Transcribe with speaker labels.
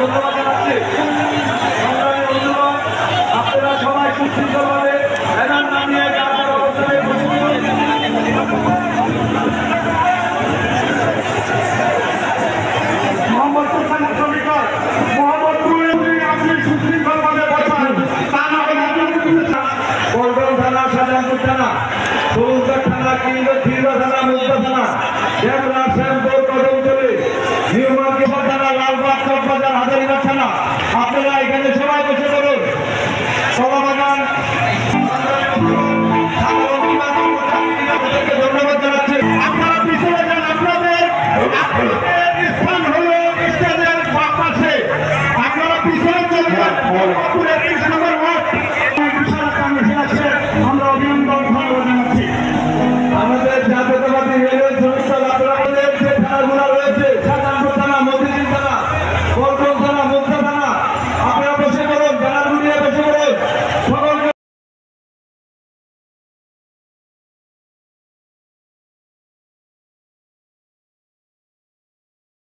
Speaker 1: ধন্যবাদ জানাচ্ছি। আপনারা সবাই সুশৃঙ্খলভাবে ব্যানার নামিয়ে অবস্থানে থানা, সৌদার থানা, কিংবা থানা, মুক্তা থানা, দেবনা, শ্যামপুর, কদমতলী, নিউ মার্কেট থানা, লালবাগ, চকবাজার, হাজারিবাগ থানা। আপনারা এখানে সবাই বসে করুন। সভাবাগান ধন্যবাদ জানাচ্ছি। আপনারা পিছনে যান, আপনাদের স্থান হলো স্টেজের পাশে। আপনারা পিছনে চলে যান। আমরা অভিনন্দন জানাচ্ছি। আমাদের জাতীয়তাবাদী রেলওয়ে সংস্থা যে খেলাধুলা রয়েছে